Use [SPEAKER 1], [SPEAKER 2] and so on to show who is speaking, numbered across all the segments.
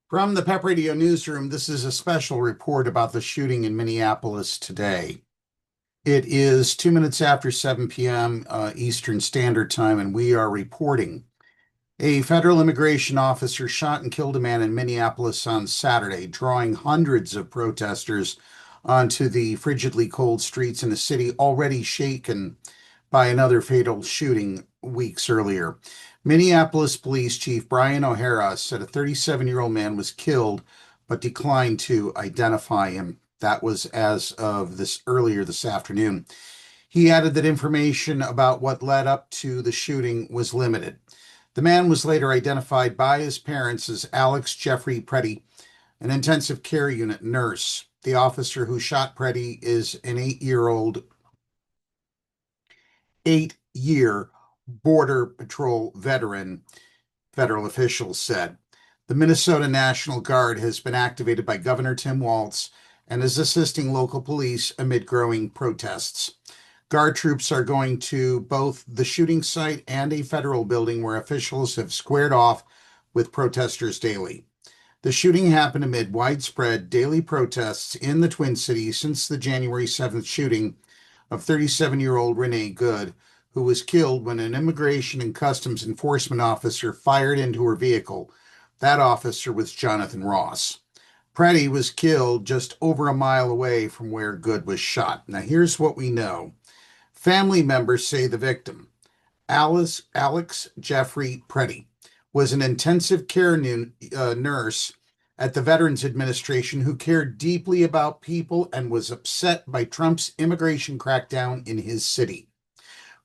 [SPEAKER 1] From the PEP Radio Newsroom, this is a special report about the shooting in Minneapolis today. It is 2 minutes after 7 p.m. Eastern Standard Time, and we are reporting. A federal immigration officer shot and killed a man in Minneapolis on Saturday, drawing hundreds of protesters onto the frigidly cold streets in a city already shaken by another fatal shooting weeks earlier. Minneapolis Police Chief Brian O'Hara said a 37-year-old man was killed, but declined to identify him. That was as of this earlier this afternoon. He added that information about what led up to the shooting was limited. The man was later identified by his parents as Alex Jeffrey Pretti, an intensive care unit nurse. The officer who shot Pretti is an eight-year Border Patrol veteran, federal officials said. The Minnesota National Guard has been activated by Governor Tim Walz and is assisting local police amid growing protests. Guard troops are going to both the shooting site and a federal building where officials have squared off with protesters daily. The shooting happened amid widespread daily protests in the Twin Cities since the January 7th shooting of 37-year-old Renee Good, who was killed when an immigration and customs enforcement officer fired into her vehicle. That officer was Jonathan Ross. Pretti was killed just over a mile away from where Good was shot. Now, here's what we know. Family members say the victim, Alex Jeffrey Pretti, was an intensive care nurse at the Veterans Administration who cared deeply about people and was upset by Trump's immigration crackdown in his city.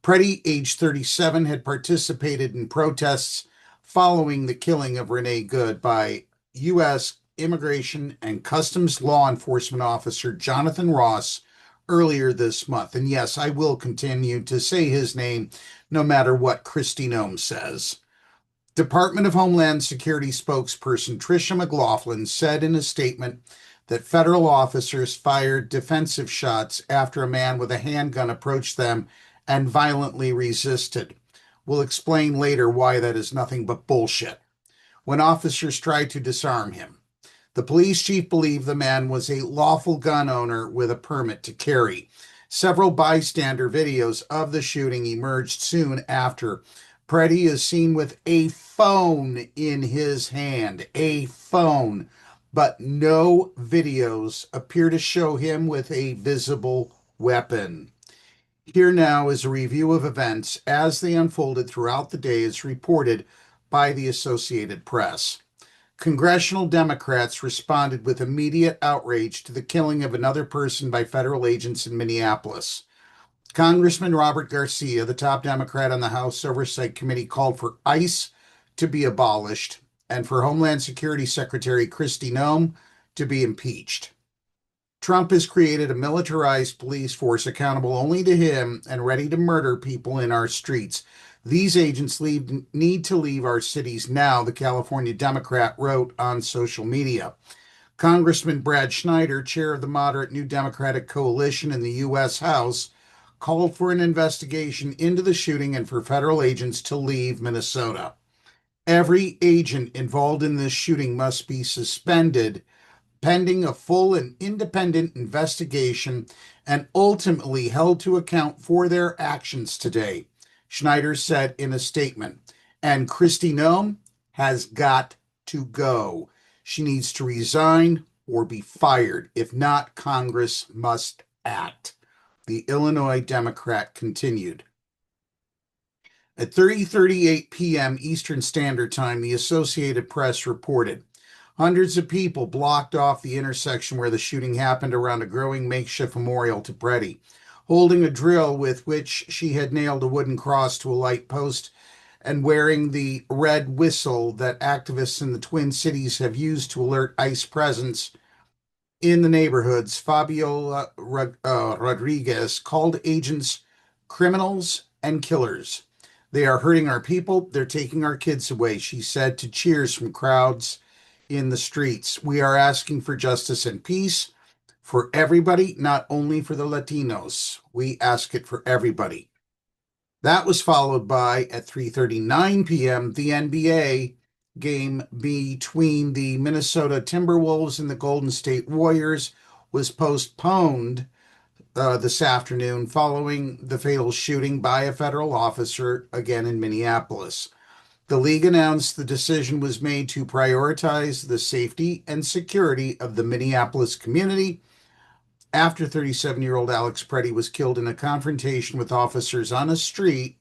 [SPEAKER 1] Pretti, age 37, had participated in protests following the killing of Renee Good by U.S. Immigration and Customs Law Enforcement Officer Jonathan Ross earlier this month. And yes, I will continue to say his name no matter what Kristi Noem says. Department of Homeland Security spokesperson Tricia McLaughlin said in a statement that federal officers fired defensive shots after a man with a handgun approached them and violently resisted. We'll explain later why that is nothing but bullshit. When officers tried to disarm him, the police chief believed the man was a lawful gun owner with a permit to carry. Several bystander videos of the shooting emerged soon after. Pretti is seen with a phone in his hand, a phone, but no videos appear to show him with a visible weapon. Here now is a review of events as they unfolded throughout the day as reported by the Associated Press. Congressional Democrats responded with immediate outrage to the killing of another person by federal agents in Minneapolis. Congressman Robert Garcia, the top Democrat on the House Oversight Committee, called for ICE to be abolished and for Homeland Security Secretary Kristi Noem to be impeached. Trump has created a militarized police force accountable only to him and ready to murder people in our streets. These agents need to leave our cities now, the California Democrat wrote on social media. Congressman Brad Schneider, chair of the moderate New Democratic Coalition in the U.S. House, called for an investigation into the shooting and for federal agents to leave Minnesota. Every agent involved in this shooting must be suspended pending a full and independent investigation and ultimately held to account for their actions today, Schneider said in a statement. And Kristi Noem has got to go. She needs to resign or be fired. If not, Congress must act. The Illinois Democrat continued. At 3:38 p.m. Eastern Standard Time, the Associated Press reported hundreds of people blocked off the intersection where the shooting happened around a growing makeshift memorial to Pretti, holding a drill with which she had nailed a wooden cross to a light post and wearing the red whistle that activists in the Twin Cities have used to alert ICE presence in the neighborhoods. Fabiola Rodriguez called agents criminals and killers. They are hurting our people. They're taking our kids away, she said to cheers from crowds in the streets. We are asking for justice and peace for everybody, not only for the Latinos. We ask it for everybody. That was followed by, at 3:39 p.m., the NBA game between the Minnesota Timberwolves and the Golden State Warriors was postponed this afternoon following the fatal shooting by a federal officer again in Minneapolis. The league announced the decision was made to prioritize the safety and security of the Minneapolis community after 37-year-old Alex Pretti was killed in a confrontation with officers on a street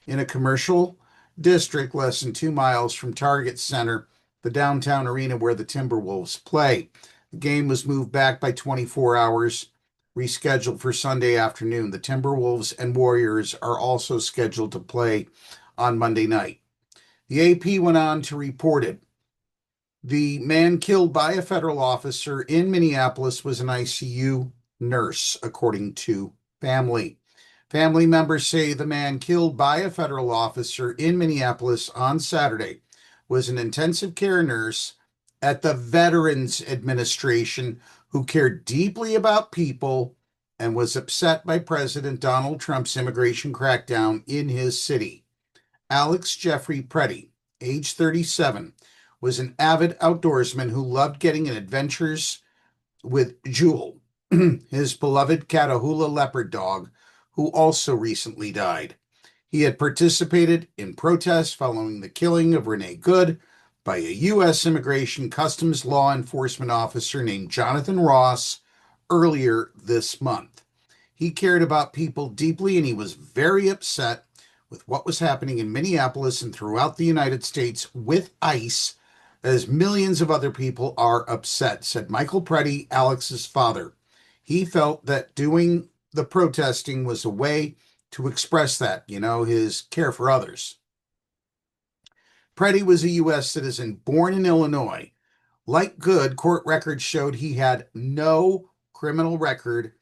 [SPEAKER 1] in a commercial district less than 2 miles from Target Center, the downtown arena where the Timberwolves play. The game was moved back by 24 hours, rescheduled for Sunday afternoon. The Timberwolves and Warriors are also scheduled to play on Monday night. The AP went on to report it. The man killed by a federal officer in Minneapolis was an ICU nurse, according to family. Family members say the man killed by a federal officer in Minneapolis on Saturday was an intensive care nurse at the Veterans Administration who cared deeply about people and was upset by President Donald Trump's immigration crackdown in his city. Alex Jeffrey Pretti, age 37, was an avid outdoorsman who loved getting in adventures with Jewel, his beloved Catahoula leopard dog, who also recently died. He had participated in protests following the killing of Renee Good by a U.S. Immigration Customs law enforcement officer named Jonathan Ross earlier this month. He cared about people deeply, and he was very upset with what was happening in Minneapolis and throughout the United States with ICE, as millions of other people are upset, said Michael Pretti, Alex's father. He felt that doing the protesting was a way to express that, his care for others. Pretti was a U.S. citizen born in Illinois. Like Good, court records showed he had no criminal record,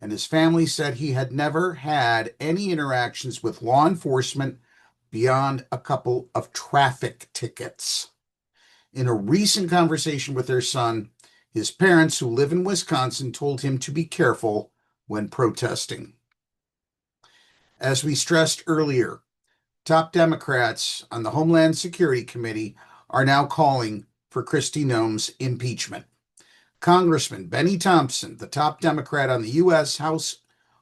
[SPEAKER 1] and his family said he had never had any interactions with law enforcement beyond a couple of traffic tickets. In a recent conversation with their son, his parents, who live in Wisconsin, told him to be careful when protesting. As we stressed earlier, top Democrats on the Homeland Security Committee are now calling for Kristi Noem's impeachment. Congressman Benny Thompson, the top Democrat on the U.S. House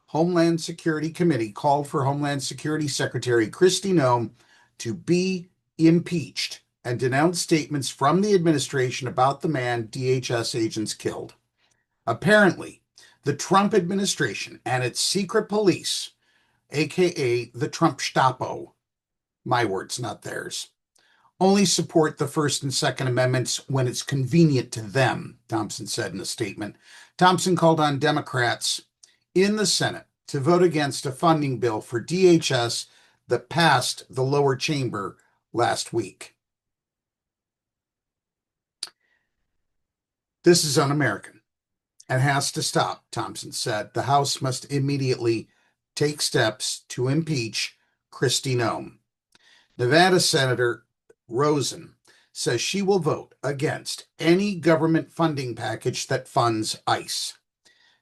[SPEAKER 1] Homeland Security Committee, called for Homeland Security Secretary Kristi Noem to be impeached and denounced statements from the administration about the man DHS agents killed. Apparently, the Trump administration and its secret police, aka the Trumpstapo, my words, not theirs, only support the First and Second Amendments when it's convenient to them, Thompson said in a statement. Thompson called on Democrats in the Senate to vote against a funding bill for DHS that passed the lower chamber last week. This is un-American and has to stop, Thompson said. The House must immediately take steps to impeach Kristi Noem. Nevada Senator Rosen says she will vote against any government funding package that funds ICE.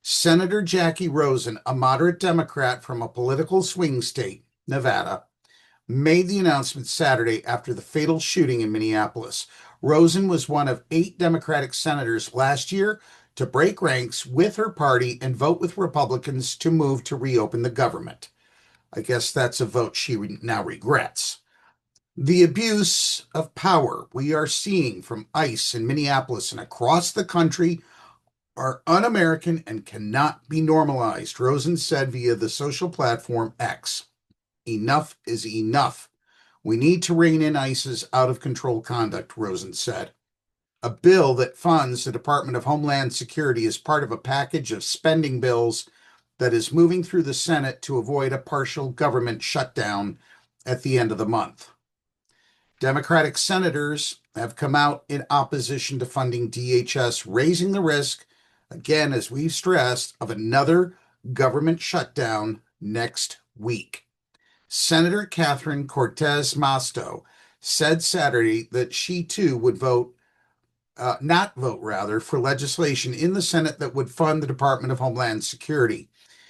[SPEAKER 1] Senator Jackie Rosen, a moderate Democrat from a political swing state, Nevada, made the announcement Saturday after the fatal shooting in Minneapolis. Rosen was one of 8 Democratic senators last year to break ranks with her party and vote with Republicans to move to reopen the government. I guess that's a vote she now regrets. The abuse of power we are seeing from ICE in Minneapolis and across the country are un-American and cannot be normalized, Rosen said via the social platform X. Enough is enough. We need to rein in ICE's out-of-control conduct, Rosen said. A bill that funds the Department of Homeland Security is part of a package of spending bills that is moving through the Senate to avoid a partial government shutdown at the end of the month. Democratic senators have come out in opposition to funding DHS, raising the risk, again, as we've stressed, of another government shutdown next week. Senator Catherine Cortez Masto said Saturday that she too would not vote for legislation in the Senate that would fund the Department of Homeland Security.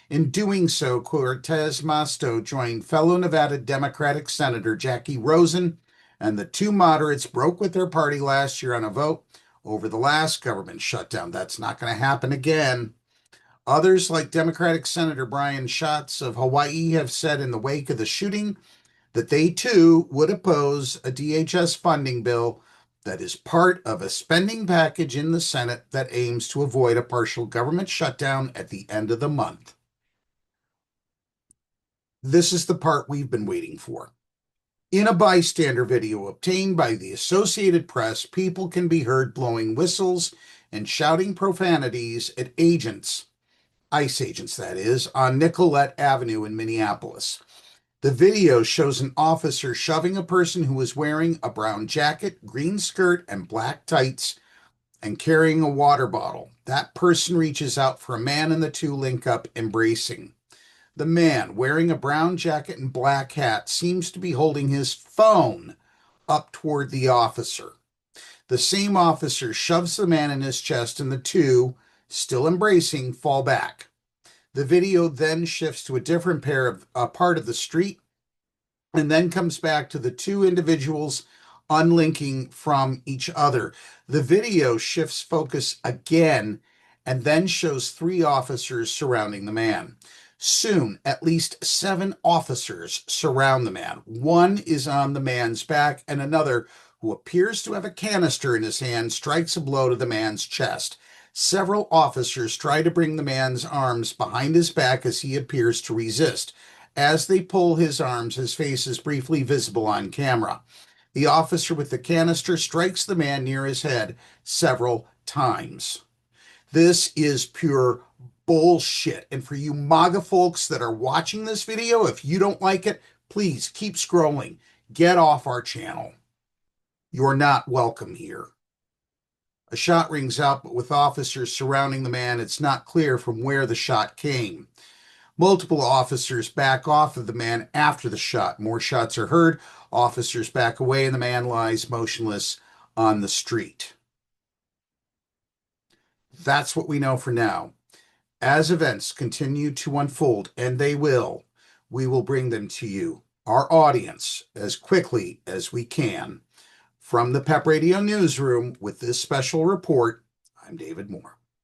[SPEAKER 1] In doing so, Cortez Masto joined fellow Nevada Democratic Senator Jackie Rosen And the two moderates broke with their party last year on a vote over the last government shutdown. That's not going to happen again. Others, like Democratic Senator Brian Schatz of Hawaii, have said in the wake of the shooting that they too would oppose a DHS funding bill that is part of a spending package in the Senate that aims to avoid a partial government shutdown at the end of the month. This is the part we've been waiting for. In a bystander video obtained by the Associated Press, people can be heard blowing whistles and shouting profanities at agents, ICE agents that is, on Nicollet Avenue in Minneapolis. The video shows an officer shoving a person who is wearing a brown jacket, green skirt, and black tights and carrying a water bottle. That person reaches out for a man and the two link up, embracing. The man, wearing a brown jacket and black hat, seems to be holding his phone up toward the officer. The same officer shoves the man in his chest, and the two, still embracing, fall back. The video then shifts to a different part of the street and then comes back to the two individuals unlinking from each other. The video shifts focus again and then shows three officers surrounding the man. Soon, at least 7 officers surround the man. One is on the man's back, and another, who appears to have a canister in his hand, strikes a blow to the man's chest. Several officers try to bring the man's arms behind his back as he appears to resist. As they pull his arms, his face is briefly visible on camera. The officer with the canister strikes the man near his head several times. This is pure bullshit. And for you MAGA folks that are watching this video, if you don't like it, please keep scrolling. Get off our channel. You're not welcome here. A shot rings out, but with officers surrounding the man, it's not clear from where the shot came. Multiple officers back off of the man after the shot. More shots are heard. Officers back away, and the man lies motionless on the street. That's what we know for now. As events continue to unfold, and they will, we will bring them to you, our audience, as quickly as we can. From the PEP Radio Newsroom with this special report, I'm David Moore.